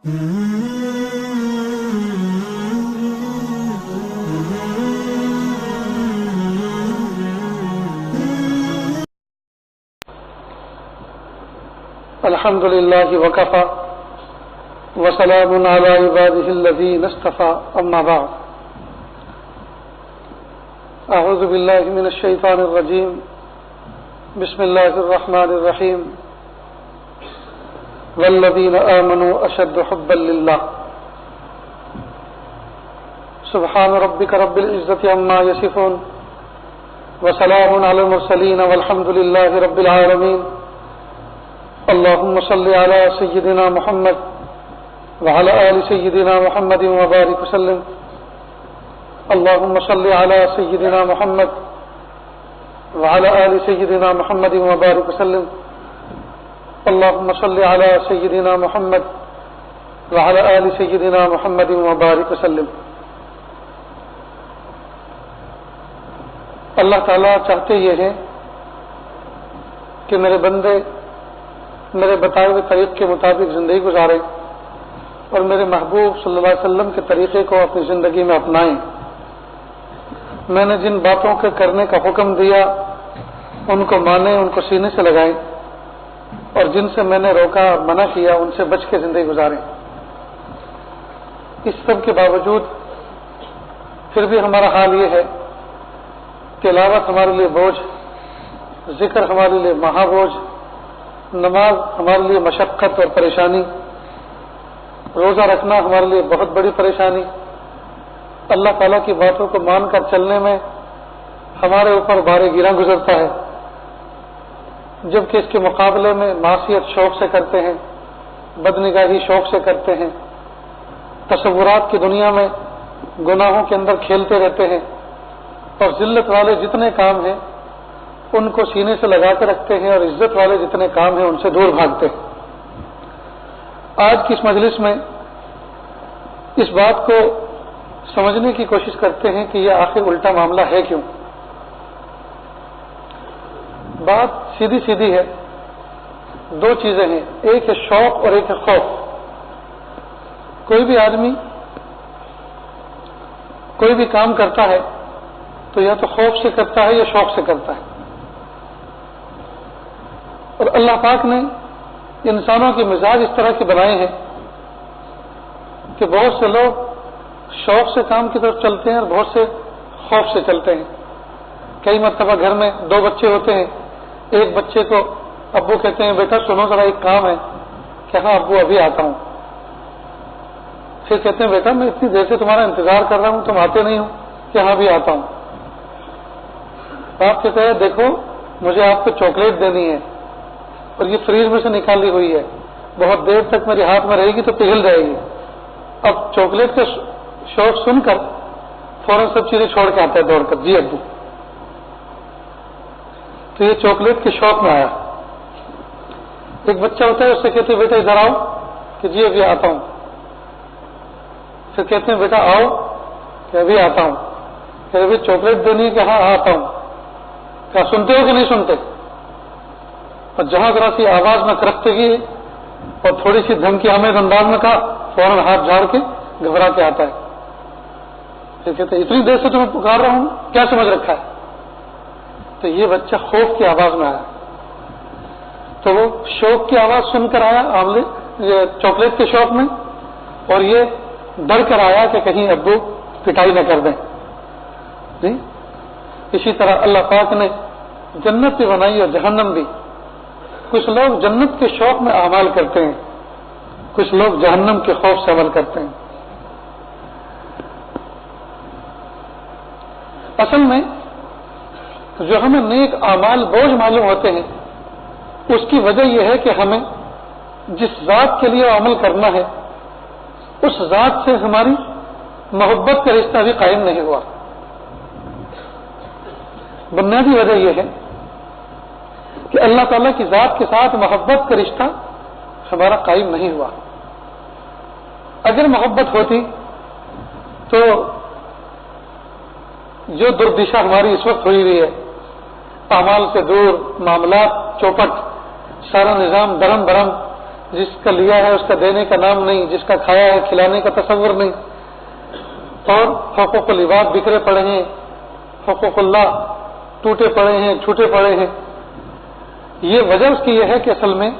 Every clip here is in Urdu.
الحمد لله وكفى وسلام على عباده الذين اصطفى أما بعد أعوذ بالله من الشيطان الرجيم بسم الله الرحمن الرحيم والذين آمنوا أشد حبا لله سبحان ربك رب العزة عما يصفون وسلام على المرسلين والحمد لله رب العالمين اللهم صل على سيدنا محمد وعلى آل سيدنا محمد وبارك وسلم اللهم صل على سيدنا محمد وعلى آل سيدنا محمد وبارك وسلم اللهم صل على سيدنا محمد وعلى آل سيدنا محمد وبارك وسلم. اللہ تعالیٰ چاہتے یہ ہیں کہ میرے بندے میرے بتائے ہوئے طریق کے مطابق زندگی گزاریں اور میرے محبوب صلی اللہ علیہ وسلم کے طریقے کو اپنی زندگی میں اپنائیں. میں نے جن باتوں کے کرنے کا حکم دیا ان کو مانیں، ان کو سینے سے لگائیں، اور جن سے میں نے روکا منع کیا ان سے بچ کے زندگی گزاریں. اس سب کے باوجود پھر بھی ہمارا حال یہ ہے کہ تلاوت ہمارے لیے بوجھ، ذکر ہمارے لیے مہا بوجھ، نماز ہمارے لیے مشقت اور پریشانی، روزہ رکھنا ہمارے لیے بہت بڑی پریشانی، اللہ تعالیٰ کی باتوں کو مان کر چلنے میں ہمارے اوپر بار گراں گزرتا ہے، جبکہ اس کے مقابلے میں معصیت شوق سے کرتے ہیں، بدنگاہی شوق سے کرتے ہیں، تصورات کی دنیا میں گناہوں کے اندر کھیلتے رہتے ہیں، اور ذلت والے جتنے کام ہیں ان کو سینے سے لگا کے رکھتے ہیں، اور عزت والے جتنے کام ہیں ان سے دور بھاگتے ہیں. آج کی اس مجلس میں اس بات کو سمجھنے کی کوشش کرتے ہیں کہ یہ آخر الٹا معاملہ ہے کیوں. بات سیدھی سیدھی ہے، دو چیزیں ہیں، ایک ہے شوق اور ایک ہے خوف. کوئی بھی آدمی کوئی بھی کام کرتا ہے تو یا تو خوف سے کرتا ہے یا شوق سے کرتا ہے. اور اللہ پاک نے انسانوں کے مزاج اس طرح کے بنائے ہیں کہ بہت سے لوگ شوق سے کام کی طرف چلتے ہیں اور بہت سے خوف سے چلتے ہیں. کئی مرتبہ گھر میں دو بچے ہوتے ہیں، ایک بچے کو ابو کہتے ہیں بیٹا سنو ذرا ایک کام ہے، کہ ہاں ابو ابھی آتا ہوں. پھر کہتے ہیں بیٹا میں اتنی دیر سے تمہارا انتظار کر رہا ہوں تم آتے نہیں ہو، کہ ہاں بھی آتا ہوں. آپ کہتے ہیں دیکھو مجھے آپ کو چاکلیٹ دینی ہے اور یہ فریج میں سے نکالی ہوئی ہے، بہت دیر تک میرے ہاتھ میں رہے گی تو پگھل جائے گی. اب چاکلیٹ کا شوق سن کر فوراً سب چیزیں چھوڑ کے آتا ہے دوڑ کر، جی ابو. تو یہ چاکلیٹ کے شوق میں آیا. ایک بچہ ہوتا ہے اس سے کہتے ہیں بیٹا ادھر آؤ، کہ جی ابھی آتا ہوں. پھر کہتے ہیں بیٹا آؤ، کہ ابھی آتا ہوں. کہ ابھی چاکلیٹ دینی ہے، کہ ہاں آتا ہوں. کیا سنتے ہو کہ نہیں سنتے؟ اور جہاں ذرا سی آواز میں کرختگی اور تھوڑی سی دھمکی آمیز انداز میں کہا فوراً ہاتھ جھاڑ کے گھبرا کے آتا ہے. پھر کہتے ہیں اتنی دیر سے تمہیں پکار رہا ہوں، کیا سمجھ رکھا ہے؟ تو یہ بچہ خوف کی آواز میں آیا. تو وہ شوق کی آواز سن کر آیا یہ چاکلیٹ کے شوق میں، اور یہ ڈر کر آیا کہ کہیں ابو پٹائی نہ کر دیں. جی اسی طرح اللہ پاک نے جنت بھی بنائی اور جہنم بھی. کچھ لوگ جنت کے شوق میں اعمال کرتے ہیں، کچھ لوگ جہنم کے خوف سے عمل کرتے ہیں. اصل میں جو ہمیں نیک اعمال بوجھ معلوم ہوتے ہیں اس کی وجہ یہ ہے کہ ہمیں جس ذات کے لیے عمل کرنا ہے اس ذات سے ہماری محبت کا رشتہ بھی قائم نہیں ہوا. بنیادی وجہ یہ ہے کہ اللہ تعالیٰ کی ذات کے ساتھ محبت کا رشتہ ہمارا قائم نہیں ہوا. اگر محبت ہوتی تو جو دردشا ہماری اس وقت ہوئی ہوئی ہے، اعمال سے دور، معاملات چوپٹ، سارا نظام درم برم، جس کا لیا ہے اس کا دینے کا نام نہیں، جس کا کھایا ہے کھلانے کا تصور نہیں، اور حقوق العباد بکھرے پڑے ہیں، حقوق اللہ ٹوٹے پڑے ہیں، چھوٹے پڑے ہیں۔ یہ وجہ اس کی یہ ہے کہ اصل میں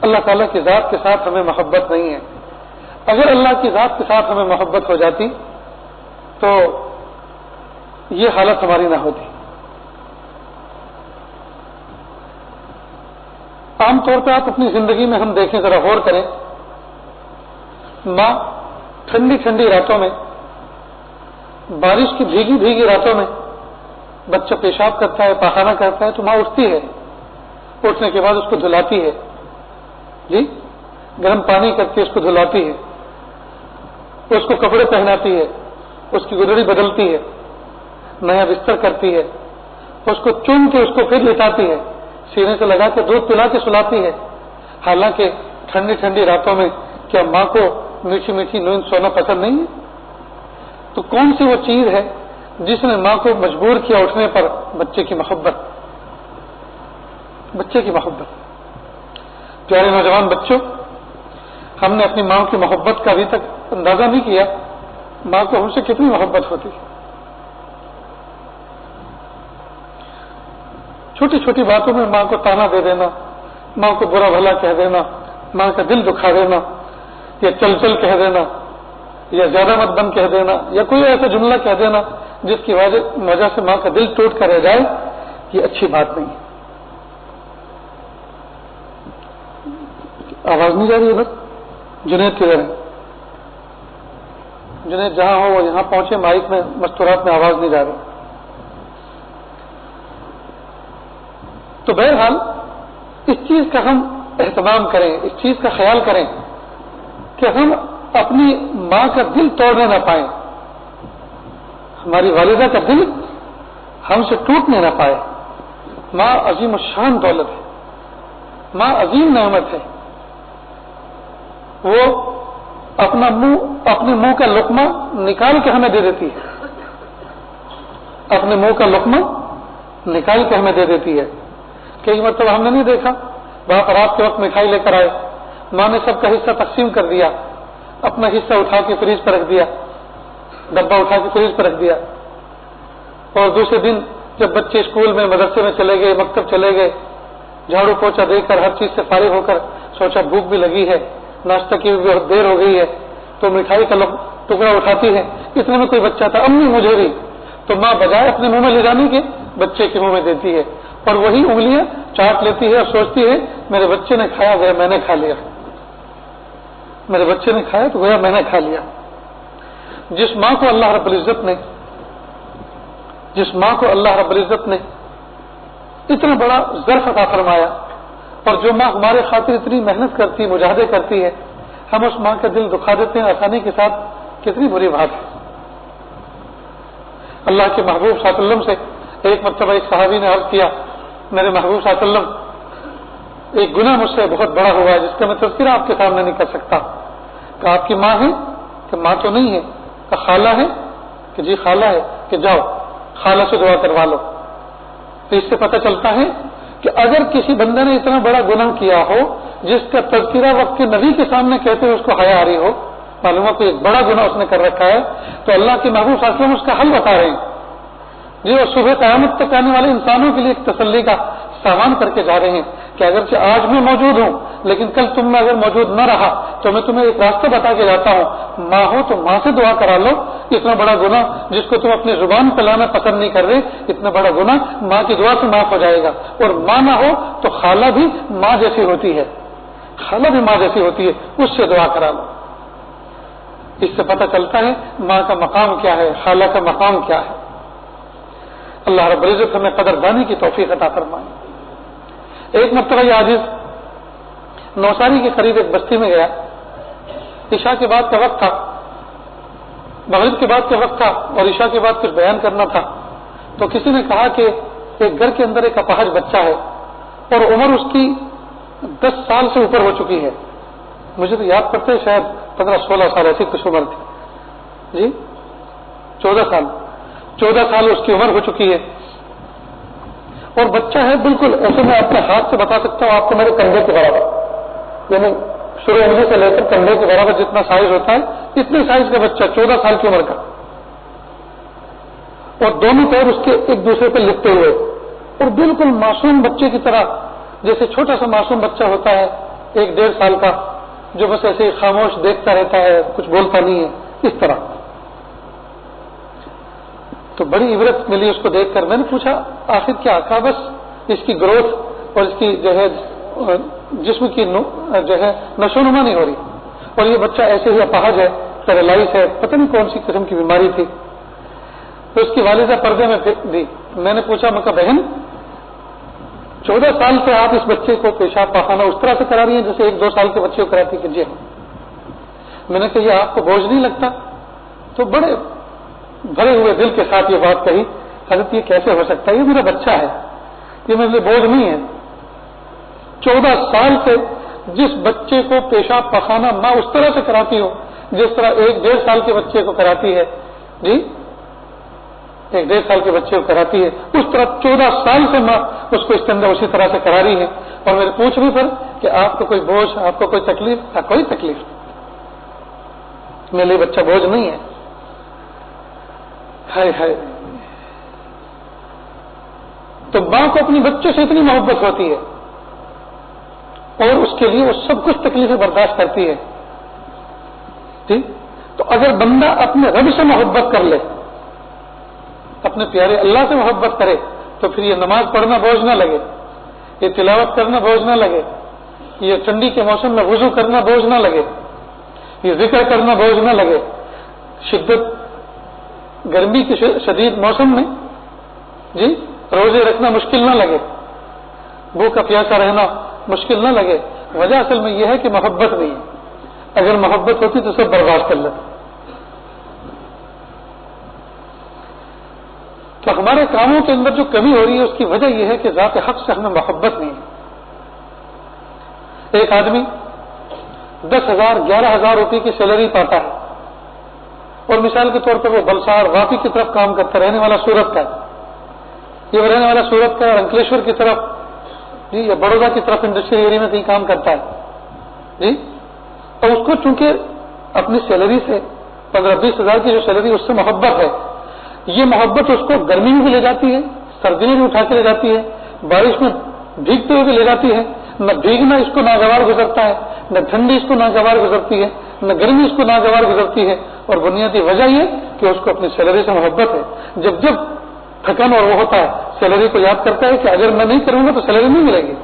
اللہ تعالیٰ کی ذات کے ساتھ ہمیں محبت نہیں ہے۔ اگر اللہ کی ذات کے ساتھ ہمیں محبت ہو جاتی تو یہ حالت ہماری نہ ہوتی۔ عام طور پہ آپ اپنی زندگی میں ہم دیکھیں، ذرا غور کریں، ماں ٹھنڈی ٹھنڈی راتوں میں، بارش کی بھیگی بھیگی راتوں میں بچہ پیشاب کرتا ہے، پاخانہ کرتا ہے تو ماں اٹھتی ہے، اٹھنے کے بعد اس کو دھلاتی ہے، جی گرم پانی کر کے اس کو دھلاتی ہے، اس کو کپڑے پہناتی ہے، اس کی گدڑی بدلتی ہے، نیا بستر کرتی ہے، اس کو چن کے اس کو پھر لٹاتی ہے، سینے سے لگا کے دودھ پلا کے سلاتی ہے۔ حالانکہ ٹھنڈی ٹھنڈی راتوں میں کیا ماں کو میٹھی میٹھی نیند سونا پسند نہیں ہے؟ تو کون سی وہ چیز ہے جس نے ماں کو مجبور کیا اٹھنے پر؟ بچے کی محبت، بچے کی محبت۔ پیارے نوجوان بچوں، ہم نے اپنی ماں کی محبت کا ابھی تک اندازہ نہیں کیا، ماں کو ہم سے کتنی محبت ہوتی ہے۔ چھوٹی چھوٹی باتوں میں ماں کو تانا دے دینا، ماں کو برا بھلا کہہ دینا، ماں کا دل دکھا دینا، یا چل چل کہہ دینا، یا زیادہ مت بن کہہ دینا، یا کوئی ایسا جملہ کہہ دینا جس کی وجہ سے ماں کا دل ٹوٹ کر رہ جائے، یہ اچھی بات نہیں ہے۔ آواز نہیں جا رہی ہے؟ بس جنید کدھر ہے؟ جنید جہاں ہو وہ یہاں پہنچے، مائک میں مستورات میں آواز نہیں جا رہی۔ تو بہرحال اس چیز کا ہم اہتمام کریں، اس چیز کا خیال کریں کہ ہم اپنی ماں کا دل توڑنے نہ پائیں، ہماری والدہ کا دل ہم سے ٹوٹنے نہ پائے۔ ماں عظیم الشان دولت ہے، ماں عظیم نعمت ہے۔ وہ اپنے منہ کا لقمہ نکال کے ہمیں دے دیتی ہے، اپنے منہ کا لقمہ نکال کے ہمیں دے دیتی ہے۔ کئی مرتبہ ہم نے نہیں دیکھا، باپ رات کے وقت مٹھائی لے کر آئے، ماں نے سب کا حصہ تقسیم کر دیا، اپنا حصہ اٹھا کے فریج پر رکھ دیا، ڈبہ اٹھا کے فریج پر رکھ دیا، اور دوسرے دن جب بچے اسکول میں مدرسے میں چلے گئے، مکتب چلے گئے، جھاڑو پوچھا دے کر ہر چیز سے فارغ ہو کر سوچا بھوک بھی لگی ہے، ناشتہ کی بھی بہت دیر ہو گئی ہے، تو مٹھائی کا ٹکڑا اٹھاتی ہے۔ اتنے میں کوئی بچہ تھا، امی مجھے بھی، تو ماں بجائے اپنے منہ میں لے جانے کے بچے کے منہ میں دیتی ہے، اور وہی انگلیاں چاٹ لیتی ہے اور سوچتی ہے میرے بچے نے کھایا گیا میں نے کھا لیا، میرے بچے نے کھایا تو گویا میں نے کھا لیا۔ جس ماں کو اللہ رب العزت نے اتنا بڑا ظرف عطا فرمایا، اور جو ماں ہمارے خاطر اتنی محنت کرتی، مجاہدے کرتی ہے، ہم اس ماں کا دل دکھا دیتے ہیں آسانی کے ساتھ، کتنی بری بات ہے۔ اللہ کے محبوب صلی اللہ علیہ وسلم سے ایک مرتبہ ایک صحابی نے عرض کیا، میرے محبوب صلی اللہ علیہ وسلم ایک گناہ مجھ سے بہت بڑا ہوا ہے جس کا میں تذکرہ آپ کے سامنے نہیں کر سکتا۔ کہ آپ کی ماں ہے؟ کہ ماں تو نہیں ہے۔ کہ خالہ ہے؟ کہ جی خالہ ہے۔ کہ جاؤ خالہ سے دعا کروا لو۔ تو اس سے پتہ چلتا ہے کہ اگر کسی بندے نے اتنا بڑا گناہ کیا ہو جس کا تذکرہ وقت کے نبی کے سامنے کہتے ہوئے اس کو حیا آ رہی ہو، معلوم ہے کوئی ایک بڑا گناہ اس نے کر رکھا ہے، تو اللہ کے محبوب صلی اللہ علیہ وسلم اس کا حل بتا رہے ہیں جی، وہ صبح قیامت تک آنے والے انسانوں کے لیے ایک تسلی کا سامان کر کے جا رہے ہیں کہ اگرچہ آج میں موجود ہوں لیکن کل تم میں اگر موجود نہ رہا تو میں تمہیں ایک راستہ بتا کے جاتا ہوں، ماں ہو تو ماں سے دعا کرا لو، اتنا بڑا گناہ جس کو تم اپنی زبان پہ لانا پسند نہیں کر رہے، اتنا بڑا گناہ ماں کی دعا سے معاف ہو جائے گا۔ اور ماں نہ ہو تو خالہ بھی ماں جیسی ہوتی ہے، خالہ بھی ماں جیسی ہوتی ہے، اس سے دعا کرا لو۔ اس سے پتہ چلتا ہے ماں کا مقام کیا ہے، خالہ کا مقام کیا ہے۔ اللہ رب العزت ہمیں قدردانی کی توفیق عطا فرمائے۔ ایک مرتبہ یہ عاجز نوساری کے قریب ایک بستی میں گیا، عشاء کے بعد کا وقت تھا، مغرب کے بعد کا وقت تھا، اور عشاء کے بعد کچھ بیان کرنا تھا، تو کسی نے کہا کہ ایک گھر کے اندر ایک اپاہج بچہ ہے اور عمر اس کی 10 سال سے اوپر ہو چکی ہے، مجھے تو یاد پڑتے شاید 15-16 سال ایسی کچھ عمر تھی، جی 14 سال اس کی عمر ہو چکی ہے، اور بچہ ہے بالکل ایسے میں اپنے ہاتھ سے بتا سکتا ہوں آپ کو میرے کندھے کے برابر، یعنی شروع انگلی سے لے کر کندھے کے برابر جتنا سائز ہوتا ہے اتنے سائز کا بچہ 14 سال کی عمر کا، اور دونوں پیر اس کے ایک دوسرے پہ لپٹے ہوئے، اور بالکل معصوم بچے کی طرح، جیسے چھوٹا سا معصوم بچہ ہوتا ہے 1-1.5 سال کا، جو بس ایسے ہی خاموش دیکھتا رہتا ہے، کچھ بولتا نہیں ہے، اس طرح۔ تو بڑی عبرت ملی اس کو دیکھ کر۔ میں نے پوچھا آخر کیا؟ کہا بس اس کی گروتھ اور اس کی جو ہے جسم کی جو ہے نشو نما نہیں ہو رہی، اور یہ بچہ ایسے ہی اپاہج ہے، پیرالائز ہے، پتہ نہیں کون سی قسم کی بیماری تھی۔ تو اس کی والدہ پردے میں دی۔ میں نے پوچھا، میں کہا بہن 14 سال سے آپ اس بچے کو پیشاب پاخانہ اس طرح سے کرا رہی ہیں جیسے 1-2 سال کے بچے کو کراتی کہ؟ جی میں نے کہا یہ آپ کو بوجھ نہیں لگتا؟ تو بڑے بھرے ہوئے دل کے ساتھ یہ بات کہی، حضرت یہ کیسے ہو سکتا ہے؟ یہ میرا بچہ ہے، یہ میرے لیے بوجھ نہیں ہے۔ 14 سال سے جس بچے کو پیشاب پخانا ماں اس طرح سے کراتی ہو جس طرح 1-1.5 سال کے بچے کو کراتی ہے، جی 1-1.5 سال کے بچے کو کراتی ہے، اس طرح 14 سال سے ماں اس کو اس کے اندر اسی طرح سے کرا رہی ہے۔ اور میرے پوچھ بھی پر کہ آپ کو کوئی بوجھ، آپ کو کوئی تکلیف؟ کوئی تکلیف میرے لیے بچہ بوجھ نہیں ہے۔ ہائے ہائے، تو ماں کو اپنی بچوں سے اتنی محبت ہوتی ہے اور اس کے لیے وہ سب کچھ تکلیفیں برداشت کرتی ہے، ٹھیک؟ تو اگر بندہ اپنے رب سے محبت کر لے، اپنے پیارے اللہ سے محبت کرے، تو پھر یہ نماز پڑھنا بوجھ نہ لگے، یہ تلاوت کرنا بوجھ نہ لگے، یہ ٹھنڈی کے موسم میں وضو کرنا بوجھ نہ لگے، یہ ذکر کرنا بوجھ نہ لگے، شدت گرمی کے شدید موسم میں جی روزے رکھنا مشکل نہ لگے، بھوکا پیاسا رہنا مشکل نہ لگے۔ وجہ اصل میں یہ ہے کہ محبت نہیں ہے، اگر محبت ہوتی تو سب برباد کر لیتے۔ تو ہمارے کاموں کے اندر جو کمی ہو رہی ہے اس کی وجہ یہ ہے کہ ذات حق سے ہمیں محبت نہیں ہے۔ ایک آدمی 10,000 11,000 روپے کی سیلری پاتا ہے، اور مثال کے طور پر وہ بلسار واپی کی طرف کام کرتا، رہنے والا سورت کا ہے، یہ رہنے والا سورت کا، انکلیشور کی طرف جی یا بڑودہ کی طرف انڈسٹریل ایریا میں کہیں کام کرتا ہے جی، اور اس کو چونکہ اپنی سیلری سے 15-20 ہزار کی جو سیلری اس سے محبت ہے، یہ محبت اس کو گرمی میں بھی لے جاتی ہے، سردی میں بھی اٹھا کے لے جاتی ہے، بارش میں بھیگتے ہوئے بھی لے جاتی ہے، نہ بھیگنا اس کو ناگوار گزرتا ہے، نہ ٹھنڈی اس کو ناگوار گزرتی ہے، نہ گرمی اس کو ناگوار گزرتی ہے، اور بنیادی وجہ یہ کہ اس کو اپنی سیلری سے محبت ہے۔ جب جب تھکن اور وہ ہوتا ہے سیلری کو یاد کرتا ہے کہ اگر میں نہیں کروں گا تو سیلری نہیں ملے گی،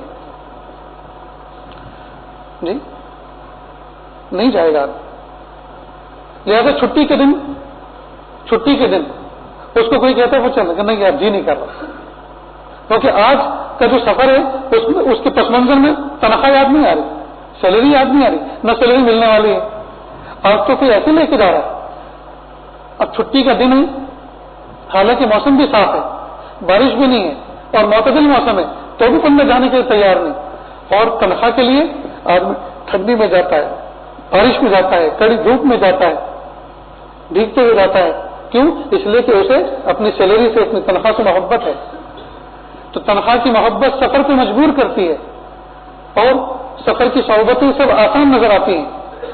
جی نہیں جائے گا۔ لہٰذا چھٹی کے دن اس کو کوئی کہتا ہے وہ چل کہ نہیں یار جی نہیں کر رہا، کیونکہ آج کا جو سفر ہے اس کے پس منظر میں تنخواہ یاد نہیں آ رہی، سیلری یاد نہیں آ رہی، نہ سیلری ملنے والی ہے، آج تو کوئی ایسے لے کے جا رہا ہے۔ اب چھٹی کا دن ہے، حالانکہ موسم بھی صاف ہے، بارش بھی نہیں ہے اور معتدل موسم ہے، تو بھی بندہ جانے کے لیے تیار نہیں، اور تنخواہ کے لیے آدمی ٹھنڈی میں جاتا ہے، بارش میں جاتا ہے، کڑی دھوپ میں جاتا ہے، بھیگتے ہوئے جاتا ہے۔ کیوں؟ اس لیے کہ اسے اپنی سیلری سے، اپنی تنخواہ سے محبت ہے۔ تو تنخواہ کی محبت سفر پہ مجبور کرتی ہے، اور سفر کی صحبتیں سب آسان نظر آتی ہیں،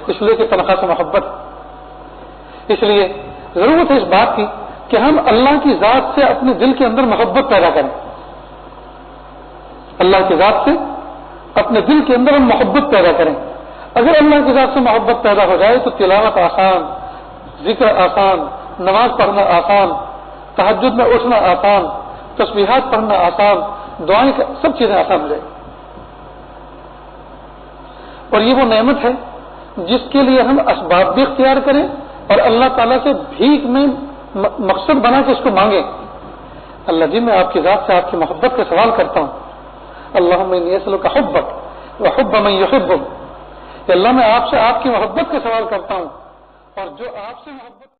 اس لیے کہ تنخواہ سے محبت ہے۔ اس لیے ضرورت ہے اس بات کی کہ ہم اللہ کی ذات سے اپنے دل کے اندر محبت پیدا کریں، اللہ کی ذات سے اپنے دل کے اندر ہم محبت پیدا کریں۔ اگر اللہ کی ذات سے محبت پیدا ہو جائے تو تلاوت آسان، ذکر آسان، نماز پڑھنا آسان، تہجد میں اٹھنا آسان، تسبیحات پڑھنا آسان، دعائیں سب چیزیں آسان ہو جائیں۔ اور یہ وہ نعمت ہے جس کے لیے ہم اسباب بھی اختیار کریں اور اللہ تعالیٰ سے بھیک میں مقصد بنا کے اس کو مانگیں۔ اللہ جی میں آپ کی ذات سے آپ کی محبت کا سوال کرتا ہوں، اللہم انی اسألک حبک وحب من یحبک، کہ اللہ میں آپ سے آپ کی محبت کا سوال کرتا ہوں، اور جو آپ سے محبت